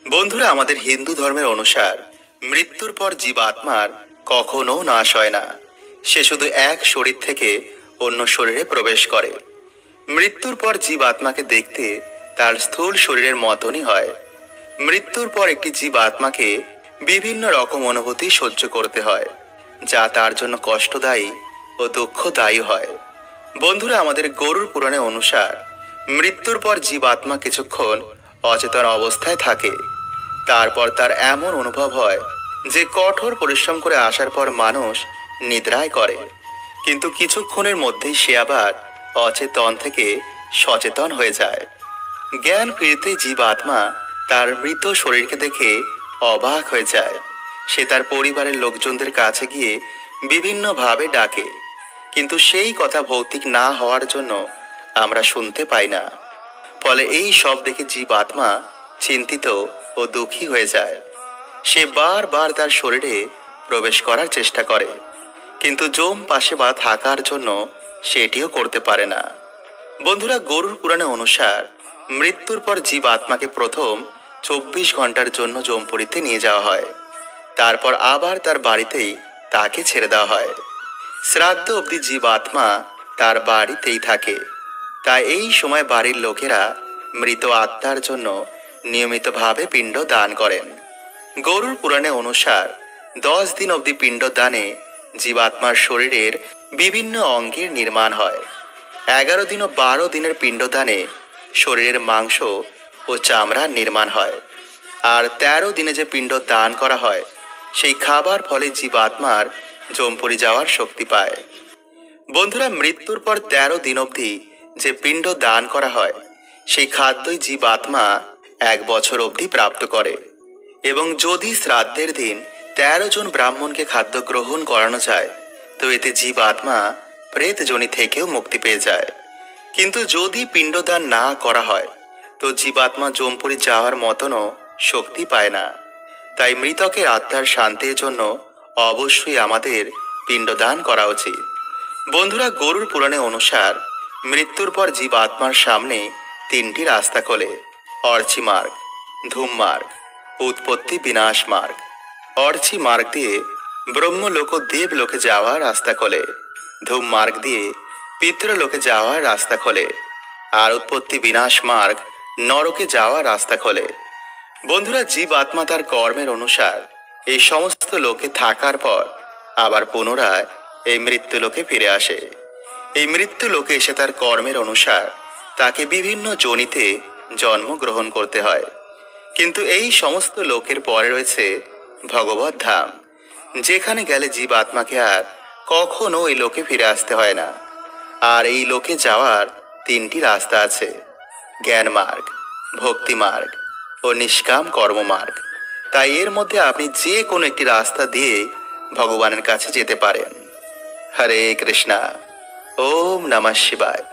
বন্ধুরা, আমাদের হিন্দু ধর্মের অনুসার মৃত্যুর পর জীবাত্মার কখনো নাশ হয় না। সে শুধু এক শরীর থেকে অন্য শরীরে প্রবেশ করে। মৃত্যুর পর জীবাত্মাকে দেখতে তার স্থূল শরীরের মতনই হয়। মৃত্যুর পর একটি জীবাত্মাকে বিভিন্ন রকম অনুভূতি সহ্য করতে হয়, যা তার জন্য কষ্টদায়ী ও দুঃখদায়ী হয়। বন্ধুরা, আমাদের গরুর পুরাণে অনুসার মৃত্যুর পর জীবাত্মা কিছুক্ষণ অচেতন অবস্থায় থাকে। তারপর তার এমন অনুভব হয় যে কঠোর পরিশ্রম করে আসার পর মানুষ নিদ্রায় করে, কিন্তু কিছুক্ষণের মধ্যেই সে আবার অচেতন থেকে সচেতন হয়ে যায়। জ্ঞান ফিরতেই জীবাত্মা তার মৃত শরীরকে দেখে অবাক হয়ে যায়। সে তার পরিবারের লোকজনদের কাছে গিয়ে বিভিন্নভাবে ডাকে, কিন্তু সেই কথা ভৌতিক না হওয়ার জন্য আমরা শুনতে পাই না। ফলে এই সব দেখে জীবাত্মা চিন্তিত ও দুঃখী হয়ে যায়। সে বারবার তার শরীরে প্রবেশ করার চেষ্টা করে, কিন্তু যম পাশে বা থাকার জন্য সেটিও করতে পারে না। বন্ধুরা, গরুর পুরাণে অনুসার মৃত্যুর পর জীবাত্মাকে প্রথম 24 ঘন্টার জন্য যমপুরীতে নিয়ে যাওয়া হয়। তারপর আবার তার বাড়িতেই তাকে ছেড়ে দেওয়া হয়। শ্রাদ্ধ অবধি জীবাত্মা তার বাড়িতেই থাকে। তাই এই সময় বাড়ির লোকেরা মৃত আত্মার জন্য নিয়মিতভাবে পিণ্ড দান করেন। গরুর পুরাণে অনুসার 10 দিন অবধি পিণ্ড দানে জীবাত্মার শরীরের বিভিন্ন অঙ্গের নির্মাণ হয়। 11 দিন ও 12 দিনের পিণ্ডদানে শরীরের মাংস ও চামড়ার নির্মাণ হয়। আর 13 দিনে যে পিণ্ড দান করা হয়, সেই খাবার ফলে জীবাত্মার যমপুরী যাওয়ার শক্তি পায়। বন্ধুরা, মৃত্যুর পর 13 দিন অবধি যে পিণ্ড দান করা হয়, সেই খাদ্যই জীবাত্মা 1 বছর অবধি প্রাপ্ত করে। এবং যদি শ্রাদ্ধের দিন 13 জন ব্রাহ্মণকে খাদ্য গ্রহণ করানো যায়, তো এতে জীবাত্মা প্রেতজনি থেকেও মুক্তি পেয়ে যায়। কিন্তু যদি পিণ্ডদান না করা হয়, তো জীবাত্মা যমপুরী যাওয়ার মতনও শক্তি পায় না। তাই মৃতকের আত্মার শান্তির জন্য অবশ্যই আমাদের পিণ্ডদান করা উচিত। বন্ধুরা, গরুর পুরাণে অনুসার মৃত্যুর পর জীবাত্মার সামনে 3টি রাস্তা খোলে: অর্চি মার্গ, ধূম মার্গ, উৎপত্তি বিনাশ মার্গ। অর্চি মার্গ দিয়ে ব্রহ্মলোক ও দেবলোকে যাওয়ার রাস্তা খোলে। ধূম মার্গ দিয়ে পিতৃলোকে যাওয়ার রাস্তা খোলে। আর উৎপত্তি বিনাশ মার্গ নরকে যাওয়ার রাস্তা খোলে। বন্ধুরা, জীবাত্মা তার কর্মের অনুসার এই সমস্ত লোকে থাকার পর আবার পুনরায় এই মৃত্যুলোকে ফিরে আসে। এই মৃত্যুলোকে এসে তার কর্মের অনুসার তাকে বিভিন্ন যোনিতে জন্মগ্রহণ করতে হয়। কিন্তু এই সমস্ত লোকের পরে রয়েছে ভগবত ধাম, যেখানে গেলে জীবাত্মাকে আর কখনো এই লোকে ফিরে আসতে হয় না। আর এই লোকে যাওয়ার 3টি রাস্তা আছে: জ্ঞান মার্গ, ভক্তি মার্গ ও নিষ্কাম কর্ম মার্গ। তাই এর মধ্যে আপনি যে কোনো একটি রাস্তা দিয়ে ভগবানের কাছে যেতে পারেন। হরে কৃষ্ণা। ওম নমঃ শিবায়।